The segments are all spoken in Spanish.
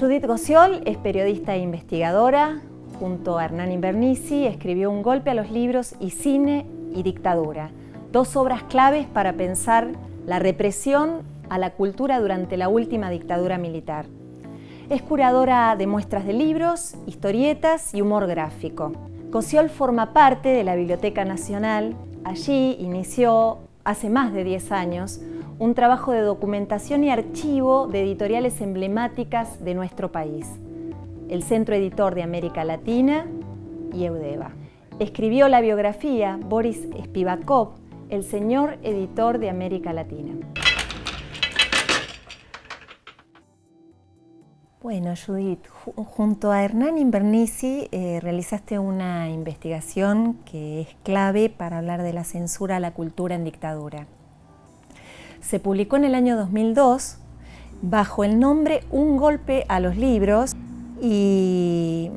Judith Gociol es periodista e investigadora. Junto a Hernán Invernizzi escribió Un golpe a los libros y Cine y dictadura, dos obras claves para pensar la represión a la cultura durante la última dictadura militar. Es curadora de muestras de libros, historietas y humor gráfico. Gociol forma parte de la Biblioteca Nacional. Allí inició, hace más de 10 años, un trabajo de documentación y archivo de editoriales emblemáticas de nuestro país, el Centro Editor de América Latina y Eudeva. Escribió la biografía Boris Spivakov, el señor editor de América Latina. Bueno, Judith, junto a Hernán Invernizzi realizaste una investigación que es clave para hablar de la censura a la cultura en dictadura. Se publicó en el año 2002 bajo el nombre Un golpe a los libros y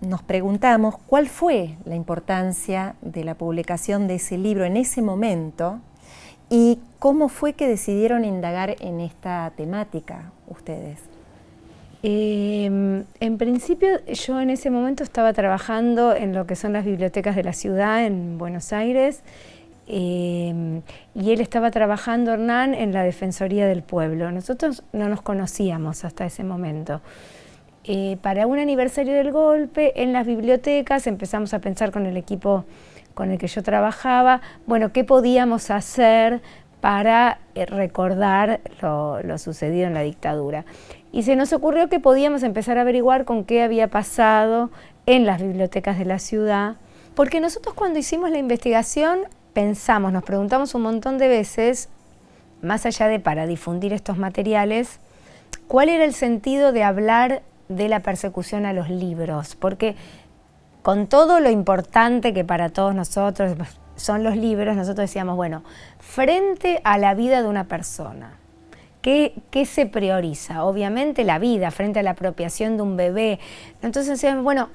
nos preguntamos cuál fue la importancia de la publicación de ese libro en ese momento y cómo fue que decidieron indagar en esta temática ustedes. En principio yo en ese momento estaba trabajando en lo que son las bibliotecas de la ciudad en Buenos Aires y él estaba trabajando, Hernán, en la Defensoría del Pueblo. Nosotros no nos conocíamos hasta ese momento. Para un aniversario del golpe, en las bibliotecas empezamos a pensar con el equipo con el que yo trabajaba, bueno, qué podíamos hacer para recordar lo sucedido en la dictadura. Y se nos ocurrió que podíamos empezar a averiguar con qué había pasado en las bibliotecas de la ciudad, porque nosotros cuando hicimos la investigación pensamos, nos preguntamos un montón de veces, más allá de para difundir estos materiales, cuál era el sentido de hablar de la persecución a los libros, porque con todo lo importante que para todos nosotros son los libros, nosotros decíamos, bueno, frente a la vida de una persona, ¿qué se prioriza? Obviamente la vida, frente a la apropiación de un bebé. Entonces decíamos, bueno,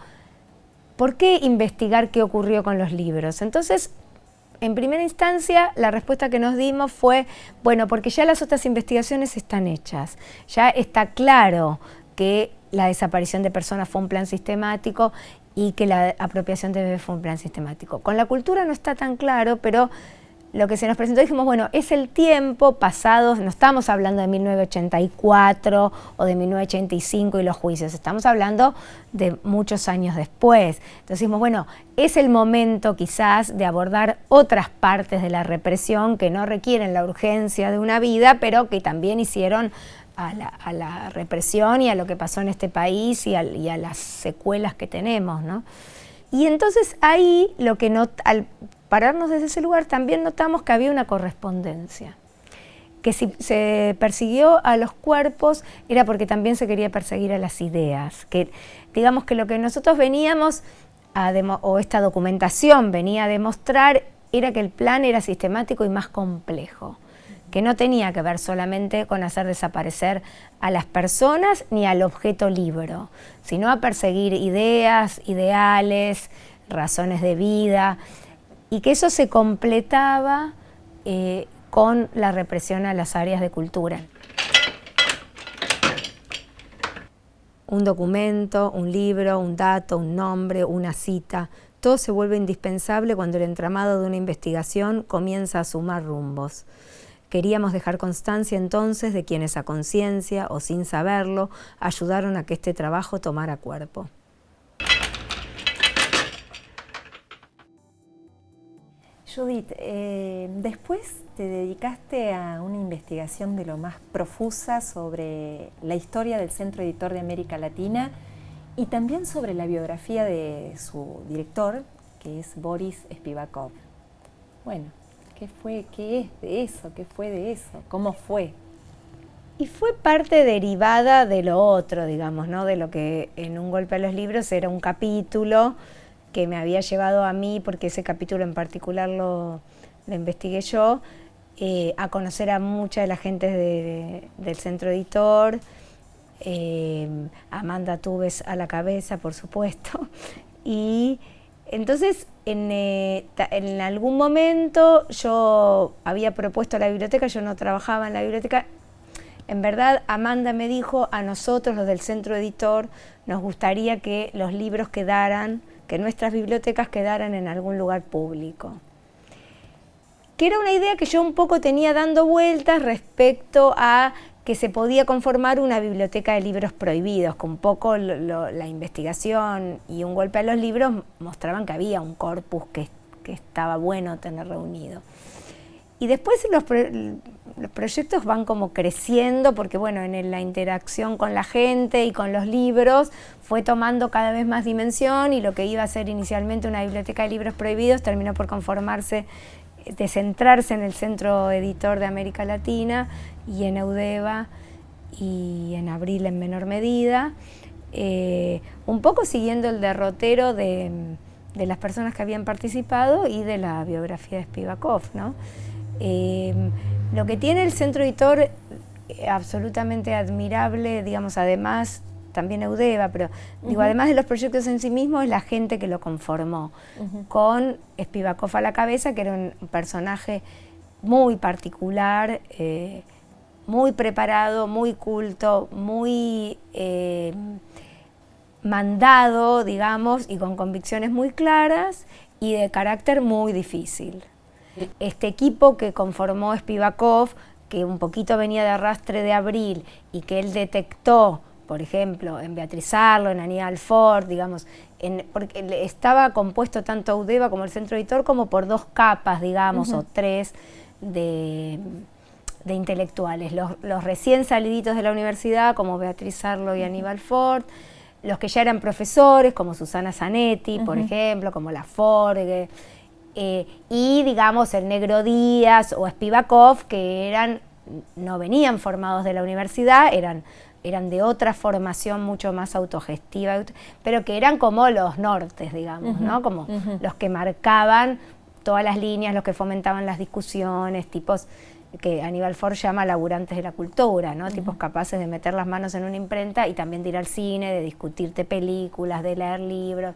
¿por qué investigar qué ocurrió con los libros? Entonces, en primera instancia, la respuesta que nos dimos fue, bueno, porque ya las otras investigaciones están hechas, ya está claro que la desaparición de personas fue un plan sistemático y que la apropiación de bebés fue un plan sistemático. Con la cultura no está tan claro, pero lo que se nos presentó, dijimos, bueno, es el tiempo pasado, no estamos hablando de 1984 o de 1985 y los juicios, estamos hablando de muchos años después. Entonces dijimos, bueno, es el momento quizás de abordar otras partes de la represión que no requieren la urgencia de una vida, pero que también hicieron a la represión y a lo que pasó en este país y a las secuelas que tenemos, ¿no? Y entonces ahí, al pararnos desde ese lugar, también notamos que había una correspondencia, que si se persiguió a los cuerpos era porque también se quería perseguir a las ideas, que digamos que lo que nosotros veníamos o esta documentación venía a demostrar era que el plan era sistemático y más complejo, que no tenía que ver solamente con hacer desaparecer a las personas ni al objeto libro, sino a perseguir ideas, ideales, razones de vida, y que eso se completaba con la represión a las áreas de cultura. Un documento, un libro, un dato, un nombre, una cita, todo se vuelve indispensable cuando el entramado de una investigación comienza a sumar rumbos. Queríamos dejar constancia entonces de quienes a conciencia o sin saberlo ayudaron a que este trabajo tomara cuerpo. Judith, después te dedicaste a una investigación de lo más profusa sobre la historia del Centro Editor de América Latina y también sobre la biografía de su director, que es Boris Spivakov. Bueno, ¿qué es de eso? ¿Qué fue de eso? ¿Cómo fue? Y fue parte derivada de lo otro, digamos, ¿no? De lo que en Un golpe a los libros era un capítulo que me había llevado a mí, porque ese capítulo en particular lo investigué yo, a conocer a mucha de la gente del Centro Editor, Amanda Tubes a la cabeza, por supuesto, y entonces en algún momento yo había propuesto a la biblioteca, yo no trabajaba en la biblioteca, En verdad, Amanda me dijo, a nosotros, los del Centro Editor, nos gustaría que los libros quedaran, que nuestras bibliotecas quedaran en algún lugar público. Que era una idea que yo un poco tenía dando vueltas respecto a que se podía conformar una biblioteca de libros prohibidos, que un poco la investigación y un golpe a los libros mostraban que había un corpus que estaba bueno tener reunido. Y después los proyectos van como creciendo, porque bueno, en la interacción con la gente y con los libros fue tomando cada vez más dimensión, y lo que iba a ser inicialmente una biblioteca de libros prohibidos terminó por conformarse, de centrarse en el Centro Editor de América Latina y en Eudeva y en Abril en menor medida, un poco siguiendo el derrotero de las personas que habían participado y de la biografía de Spivakov, ¿no? Lo que tiene el Centro Editor absolutamente admirable, digamos, además también Eudeva, pero digo, además de los proyectos en sí mismos, es la gente que lo conformó, con Spivakov a la cabeza, que era un personaje muy particular, muy preparado, muy culto, muy mandado, digamos, y con convicciones muy claras y de carácter muy difícil. Este equipo que conformó Spivakov, que un poquito venía de arrastre de Abril y que él detectó, por ejemplo, en Beatriz Arlo, en Aníbal Ford, digamos, porque estaba compuesto tanto Eudeva como el Centro Editor como por dos capas, digamos, o tres de intelectuales. Los recién saliditos de la universidad, como Beatriz Arlo y Aníbal Ford, los que ya eran profesores, como Susana Zanetti, por ejemplo, como Laforgue, y digamos el Negro Díaz o Spivakov, que no venían formados de la universidad, eran de otra formación mucho más autogestiva, pero que eran como los nortes, digamos, ¿no? Como los que marcaban todas las líneas, los que fomentaban las discusiones, tipos que Aníbal Ford llama laburantes de la cultura, ¿no? Tipos capaces de meter las manos en una imprenta y también de ir al cine, de discutirte películas, de leer libros,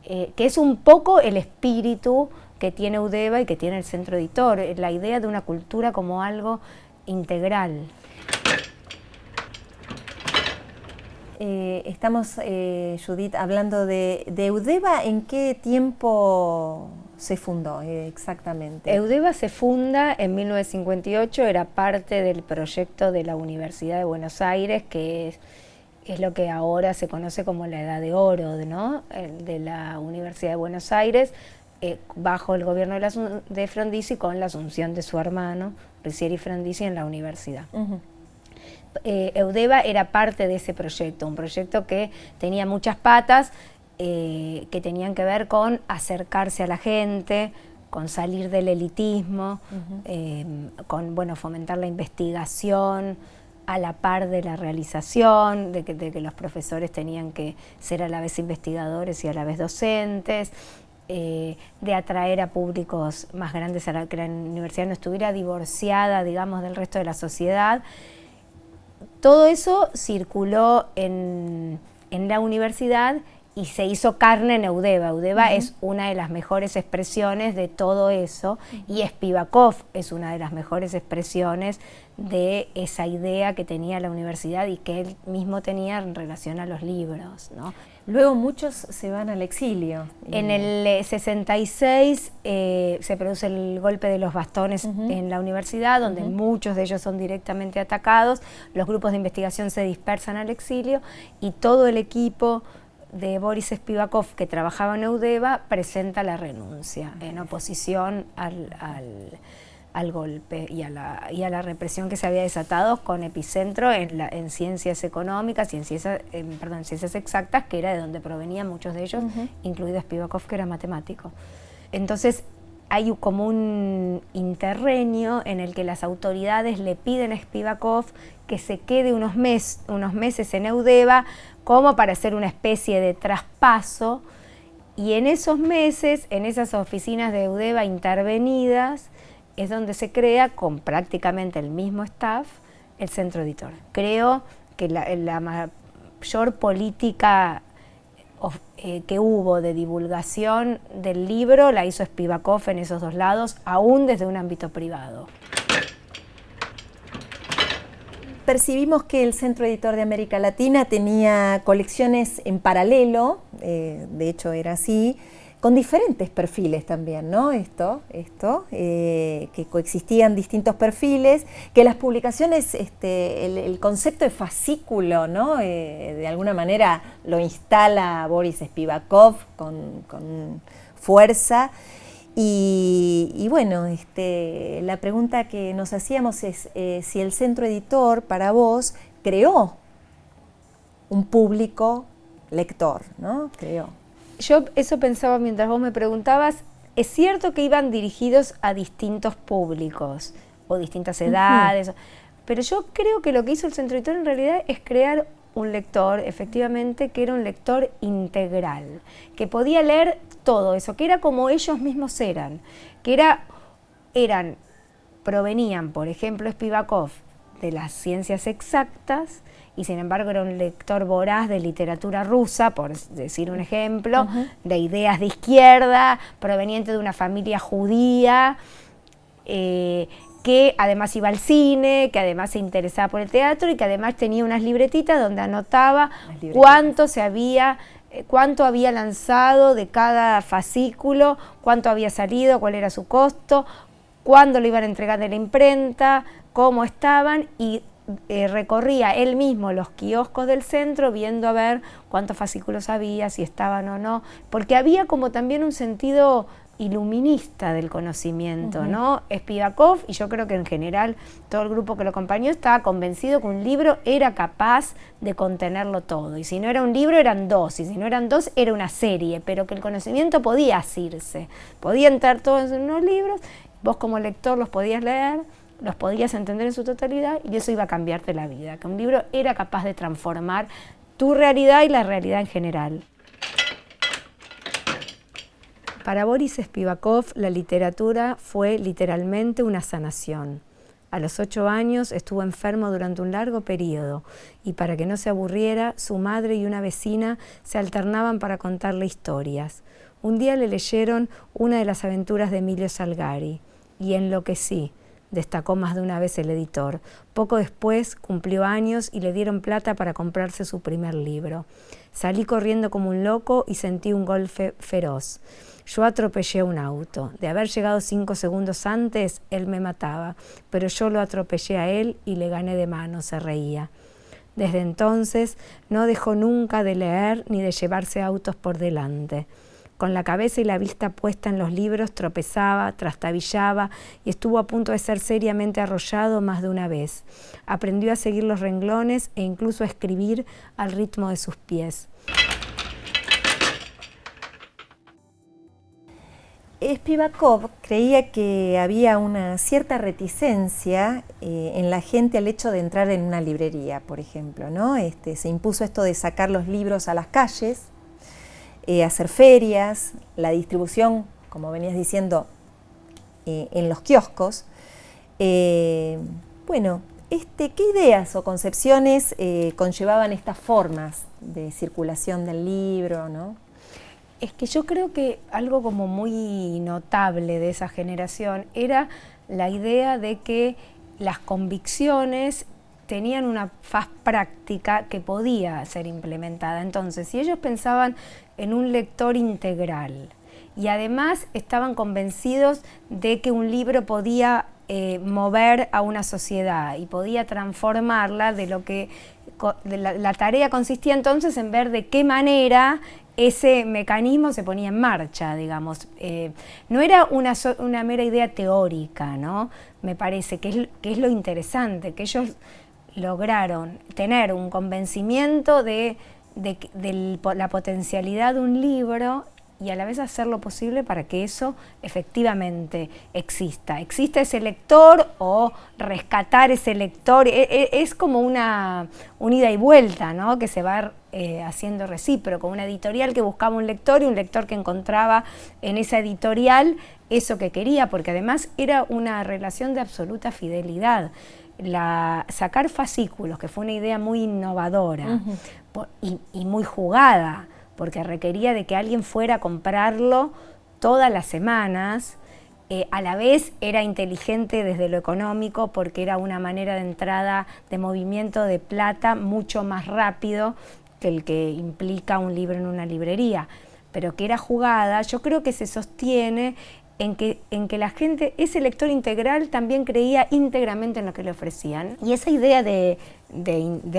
que es un poco el espíritu que tiene Eudeva y que tiene el Centro Editor, la idea de una cultura como algo integral. Estamos, Judith, hablando de Eudeva. ¿En qué tiempo se fundó exactamente? Eudeva se funda en 1958, era parte del proyecto de la Universidad de Buenos Aires, que es lo que ahora se conoce como la Edad de Oro, ¿no? De la Universidad de Buenos Aires, bajo el gobierno de Frondizi, con la asunción de su hermano, Ricieri Frondizi, en la universidad. Eudeva era parte de ese proyecto, un proyecto que tenía muchas patas, que tenían que ver con acercarse a la gente, con salir del elitismo, con fomentar la investigación a la par de la realización, de que los profesores tenían que ser a la vez investigadores y a la vez docentes, de atraer a públicos más grandes, a que la universidad no estuviera divorciada, digamos, del resto de la sociedad. Todo eso circuló en la universidad y se hizo carne en Eudeva. Eudeva es una de las mejores expresiones de todo eso, y Spivakov es una de las mejores expresiones de esa idea que tenía la universidad y que él mismo tenía en relación a los libros, ¿no? Luego muchos se van al exilio. En el 66 se produce el golpe de los bastones en la universidad, donde muchos de ellos son directamente atacados, los grupos de investigación se dispersan al exilio y todo el equipo de Boris Spivakov, que trabajaba en Eudeva, presenta la renuncia en oposición al golpe y a la represión que se había desatado, con epicentro en ciencias económicas y en ciencias exactas, que era de donde provenían muchos de ellos, incluido Spivakov, que era matemático. Entonces hay como un interreño en el que las autoridades le piden a Spivakov que se quede unos meses en Eudeva, como para hacer una especie de traspaso, y en esos meses, en esas oficinas de Eudeva intervenidas, es donde se crea, con prácticamente el mismo staff, el Centro Editor. Creo que la mayor política que hubo de divulgación del libro la hizo Spivakov en esos dos lados, aún desde un ámbito privado. percibimos que el Centro Editor de América Latina tenía colecciones en paralelo, de hecho era así, con diferentes perfiles también, ¿no? Que coexistían distintos perfiles, que las publicaciones, el concepto de fascículo, ¿no? De alguna manera lo instala Boris Spivakov con fuerza. Y bueno, la pregunta que nos hacíamos es si el Centro Editor para vos creó un público lector, ¿no? Yo eso pensaba mientras vos me preguntabas. Es cierto que iban dirigidos a distintos públicos o distintas edades, pero yo creo que lo que hizo el Centro Editor en realidad es crear un lector, efectivamente, que era un lector integral, que podía leer todo eso, que era como ellos mismos eran, provenían, por ejemplo, Spivakov de las ciencias exactas, y sin embargo era un lector voraz de literatura rusa, por decir un ejemplo, de ideas de izquierda, proveniente de una familia judía, que además iba al cine, que además se interesaba por el teatro y que además tenía unas libretitas donde anotaba cuánto había lanzado de cada fascículo, cuánto había salido, cuál era su costo, cuándo lo iban a entregar de la imprenta, cómo estaban, y recorría él mismo los kioscos del centro viendo a ver cuántos fascículos había, si estaban o no, porque había como también un sentido iluminista del conocimiento, ¿no? Spivakov, y yo creo que en general todo el grupo que lo acompañó, estaba convencido que un libro era capaz de contenerlo todo, y si no era un libro eran dos, y si no eran dos era una serie, pero que el conocimiento podía asirse, podía entrar todos en unos libros, vos como lector los podías leer, los podías entender en su totalidad, y eso iba a cambiarte la vida, que un libro era capaz de transformar tu realidad y la realidad en general. Para Boris Spivakov, la literatura fue literalmente una sanación. A los 8 años estuvo enfermo durante un largo periodo, y para que no se aburriera, su madre y una vecina se alternaban para contarle historias. Un día le leyeron una de las aventuras de Emilio Salgari, y enloquecí, destacó más de una vez el editor. Poco después cumplió años y le dieron plata para comprarse su primer libro. Salí corriendo como un loco y sentí un golpe feroz. Yo atropellé un auto. De haber llegado 5 segundos antes, él me mataba, pero yo lo atropellé a él y le gané de mano, se reía. Desde entonces no dejó nunca de leer ni de llevarse autos por delante. Con la cabeza y la vista puesta en los libros, tropezaba, trastabillaba y estuvo a punto de ser seriamente arrollado más de una vez. Aprendió a seguir los renglones e incluso a escribir al ritmo de sus pies. Spivakov creía que había una cierta reticencia en la gente al hecho de entrar en una librería, por ejemplo, ¿no? Se impuso esto de sacar los libros a las calles, hacer ferias, la distribución, como venías diciendo, en los kioscos. Bueno, ¿qué ideas o concepciones conllevaban estas formas de circulación del libro, ¿no? Es que yo creo que algo como muy notable de esa generación era la idea de que las convicciones tenían una faz práctica que podía ser implementada. Entonces, si ellos pensaban en un lector integral y además estaban convencidos de que un libro podía mover a una sociedad y podía transformarla, la tarea consistía entonces en ver de qué manera ese mecanismo se ponía en marcha, digamos. No era una mera idea teórica, ¿no? Me parece que es lo interesante, que ellos lograron tener un convencimiento de la potencialidad de un libro y a la vez hacer lo posible para que eso efectivamente exista. Exista ese lector o rescatar ese lector. Es como una ida y vuelta, ¿no? Que se va haciendo recíproco. Una editorial que buscaba un lector y un lector que encontraba en esa editorial eso que quería, porque además era una relación de absoluta fidelidad. Sacar fascículos, que fue una idea muy innovadora y muy jugada, porque requería de que alguien fuera a comprarlo todas las semanas, A la vez era inteligente desde lo económico porque era una manera de entrada de movimiento de plata mucho más rápido que el que implica un libro en una librería, pero que era jugada. Yo creo que se sostiene en que la gente, ese lector integral también creía íntegramente en lo que le ofrecían. Y esa idea de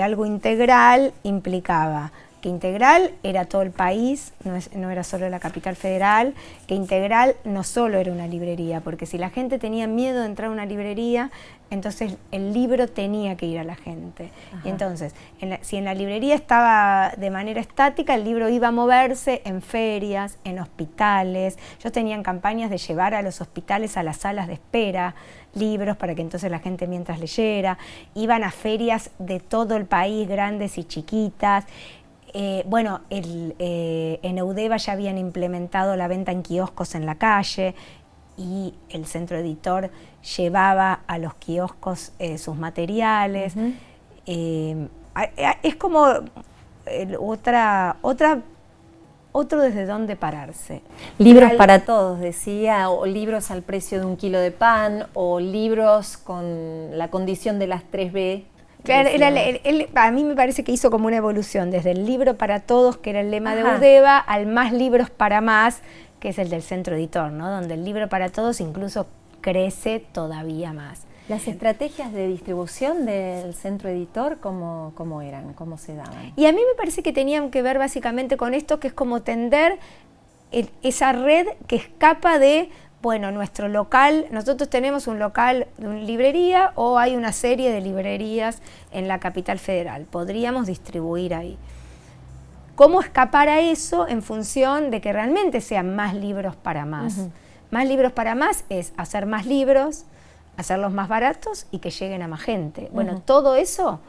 algo integral implicaba que integral era todo el país, no era solo la capital federal, que integral no solo era una librería, porque si la gente tenía miedo de entrar a una librería, entonces el libro tenía que ir a la gente. Ajá. Y entonces, si en la librería estaba de manera estática, el libro iba a moverse en ferias, en hospitales. Yo tenía campañas de llevar a los hospitales a las salas de espera libros para que entonces la gente mientras leyera. Iban a ferias de todo el país, grandes y chiquitas. En Eudeva ya habían implementado la venta en kioscos en la calle y el centro editor llevaba a los kioscos sus materiales. Uh-huh. Es como otro desde dónde pararse. Libros para todos, decía, o libros al precio de 1 kilo de pan, o libros con la condición de las 3B. Claro, a mí me parece que hizo como una evolución desde el libro para todos, que era el lema de Eudeva, al más libros para más, que es el del centro editor, ¿no? Donde el libro para todos incluso crece todavía más. ¿Las estrategias de distribución del centro editor cómo eran, cómo se daban? Y a mí me parece que tenían que ver básicamente con esto, que es como tender esa red que escapa de... Bueno, nuestro local, nosotros tenemos un local de una librería o hay una serie de librerías en la capital federal, podríamos distribuir ahí. ¿Cómo escapar a eso en función de que realmente sean más libros para más? Uh-huh. Más libros para más es hacer más libros, hacerlos más baratos y que lleguen a más gente. Bueno, uh-huh. Todo eso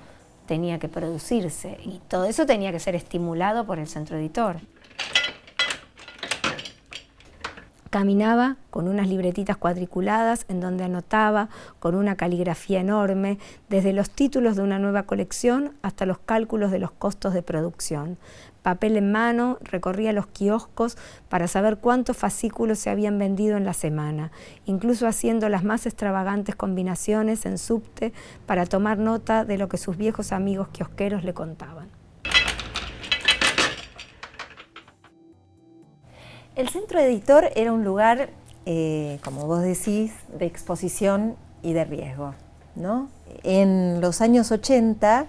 tenía que producirse y todo eso tenía que ser estimulado por el centro editor. Caminaba con unas libretitas cuadriculadas en donde anotaba con una caligrafía enorme desde los títulos de una nueva colección hasta los cálculos de los costos de producción. Papel en mano, recorría los kioscos para saber cuántos fascículos se habían vendido en la semana, incluso haciendo las más extravagantes combinaciones en subte para tomar nota de lo que sus viejos amigos kiosqueros le contaban. El centro editor era un lugar, como vos decís, de exposición y de riesgo, ¿no? En los años 80,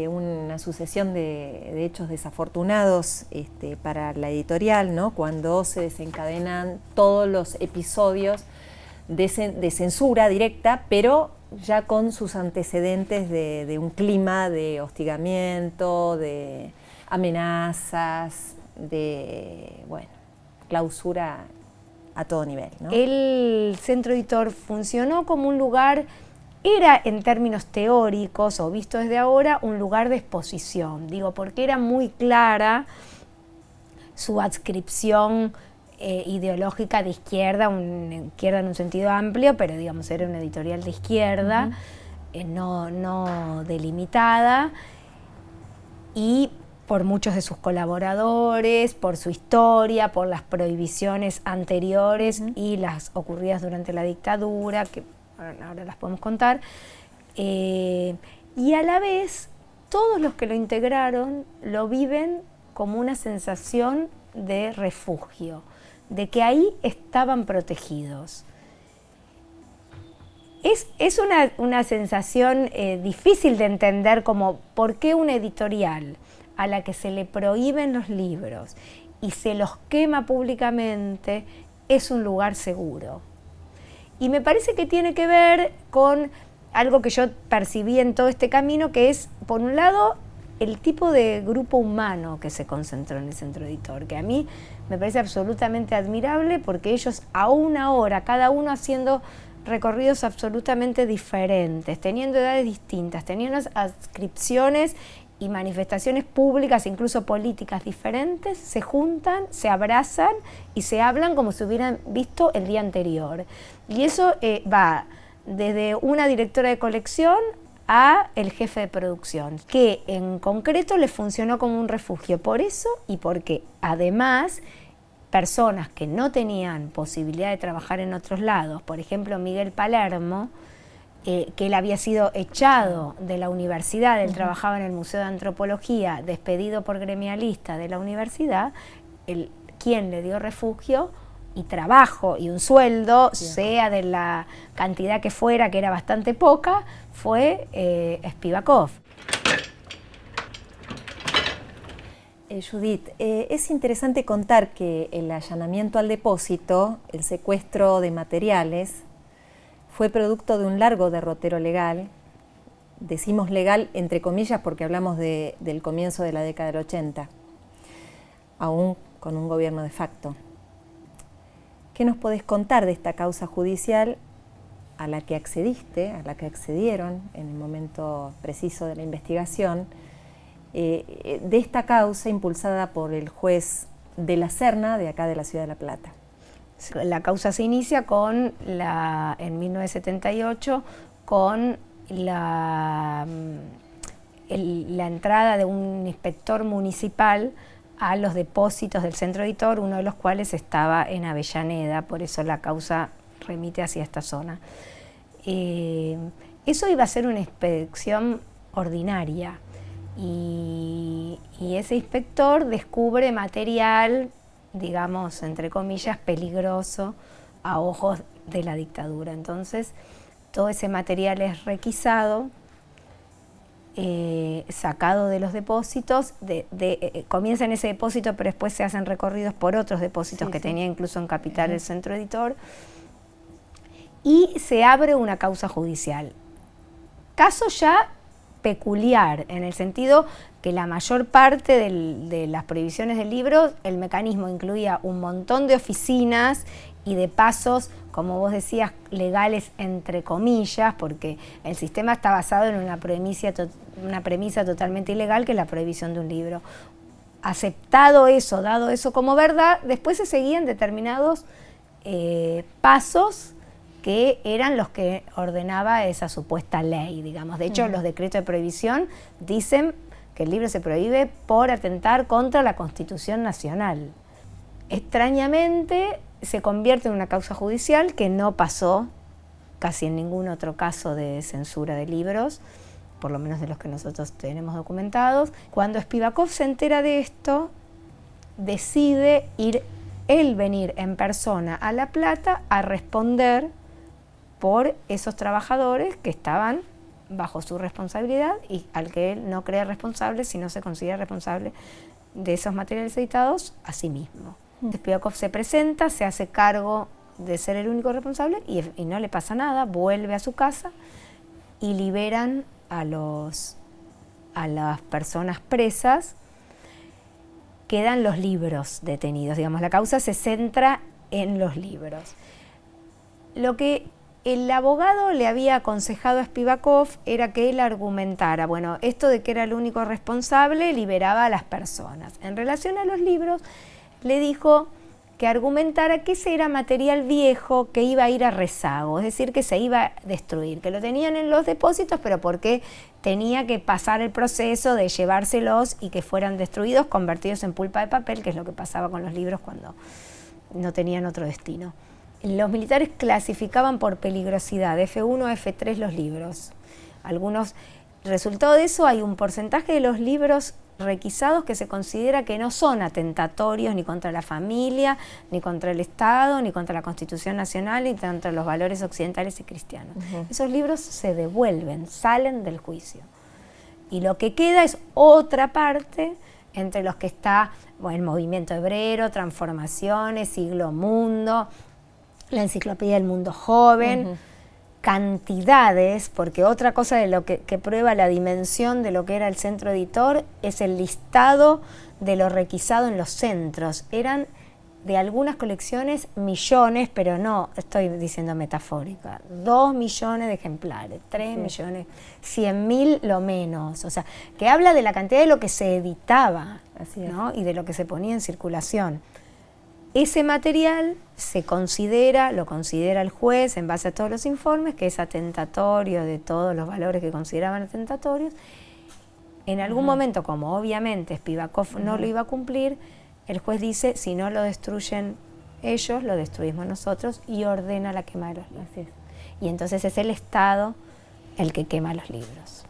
una sucesión de hechos desafortunados para la editorial, ¿no? Cuando se desencadenan todos los episodios de censura directa, pero ya con sus antecedentes de un clima de hostigamiento, de amenazas, de, clausura a todo nivel, ¿no? El centro editor funcionó como un lugar, era en términos teóricos o visto desde ahora, un lugar de exposición, porque era muy clara su adscripción ideológica de izquierda, izquierda en un sentido amplio, pero era una editorial de izquierda, uh-huh. No delimitada, y por muchos de sus colaboradores, por su historia, por las prohibiciones anteriores uh-huh. y las ocurridas durante la dictadura, que ahora las podemos contar, y a la vez todos los que lo integraron lo viven como una sensación de refugio, de que ahí estaban protegidos. Es una sensación difícil de entender, como por qué una editorial a la que se le prohíben los libros y se los quema públicamente es un lugar seguro. Y me parece que tiene que ver con algo que yo percibí en todo este camino, que es, por un lado, el tipo de grupo humano que se concentró en el centro editor, que a mí me parece absolutamente admirable, porque ellos aún ahora, cada uno haciendo recorridos absolutamente diferentes, teniendo edades distintas, teniendo adscripciones y manifestaciones públicas, incluso políticas diferentes, se juntan, se abrazan y se hablan como si hubieran visto el día anterior. Y eso va desde una directora de colección a el jefe de producción, que en concreto le funcionó como un refugio por eso y porque además personas que no tenían posibilidad de trabajar en otros lados, por ejemplo Miguel Palermo, que él había sido echado de la universidad, él trabajaba en el Museo de Antropología, despedido por gremialista de la universidad, quien le dio refugio y trabajo y un sueldo, sea de la cantidad que fuera, que era bastante poca, fue Spivakov. Judith, es interesante contar que el allanamiento al depósito, el secuestro de materiales, fue producto de un largo derrotero legal. Decimos legal entre comillas porque hablamos del comienzo de la década del 80, aún con un gobierno de facto. ¿Qué nos podés contar de esta causa judicial a la que accediste, a la que accedieron en el momento preciso de la investigación, de esta causa impulsada por el juez de la Serna de acá de la ciudad de La Plata? La causa se inicia en 1978 con la entrada de un inspector municipal a los depósitos del Centro Editor, uno de los cuales estaba en Avellaneda, por eso la causa remite hacia esta zona. Eso iba a ser una inspección ordinaria y ese inspector descubre material, digamos, entre comillas, peligroso a ojos de la dictadura. Entonces, todo ese material es requisado, sacado de los depósitos, comienza en ese depósito, pero después se hacen recorridos por otros depósitos que tenía incluso en Capital el Centro Editor, y se abre una causa judicial. Caso ya peculiar, en el sentido que la mayor parte de las prohibiciones del libro, el mecanismo incluía un montón de oficinas y de pasos, como vos decías, legales entre comillas, porque el sistema está basado en una premisa totalmente ilegal, que es la prohibición de un libro. Aceptado eso, dado eso como verdad, después se seguían determinados pasos que eran los que ordenaba esa supuesta ley, digamos. De hecho, los decretos de prohibición dicen que el libro se prohíbe por atentar contra la Constitución Nacional. Extrañamente, se convierte en una causa judicial que no pasó casi en ningún otro caso de censura de libros, por lo menos de los que nosotros tenemos documentados. Cuando Spivakov se entera de esto, decide venir en persona a La Plata a responder por esos trabajadores que estaban bajo su responsabilidad y al que él no cree responsable, si no se considera responsable de esos materiales editados, a sí mismo. Spivakov se presenta, se hace cargo de ser el único responsable y no le pasa nada, vuelve a su casa y liberan a las personas presas. Quedan los libros detenidos, digamos, la causa se centra en los libros. Lo que el abogado le había aconsejado a Spivakov era que él argumentara, bueno, esto de que era el único responsable liberaba a las personas. En relación a los libros, le dijo que argumentara que ese era material viejo que iba a ir a rezago, es decir, que se iba a destruir, que lo tenían en los depósitos, pero porque tenía que pasar el proceso de llevárselos y que fueran destruidos, convertidos en pulpa de papel, que es lo que pasaba con los libros cuando no tenían otro destino. Los militares clasificaban por peligrosidad, F1, F3 los libros. Resultado de eso, hay un porcentaje de los libros requisados que se considera que no son atentatorios ni contra la familia, ni contra el Estado, ni contra la Constitución Nacional, ni contra los valores occidentales y cristianos. Esos libros se devuelven, salen del juicio. Y lo que queda es otra parte, entre los que está el movimiento hebrero, transformaciones, siglo mundo, la enciclopedia del mundo joven, cantidades, porque otra cosa de lo que prueba la dimensión de lo que era el Centro Editor es el listado de lo requisado en los centros. Eran de algunas colecciones millones, pero no estoy diciendo metafórica, 2 millones de ejemplares, 3 millones, 100.000 lo menos, o sea, que habla de la cantidad de lo que se editaba, ¿no? Y de lo que se ponía en circulación. Ese material lo considera el juez en base a todos los informes, que es atentatorio de todos los valores que consideraban atentatorios. En algún momento, como obviamente Spivakov no lo iba a cumplir, el juez dice, si no lo destruyen ellos, lo destruimos nosotros, y ordena la quema de los libros. Así es. Y entonces es el Estado el que quema los libros.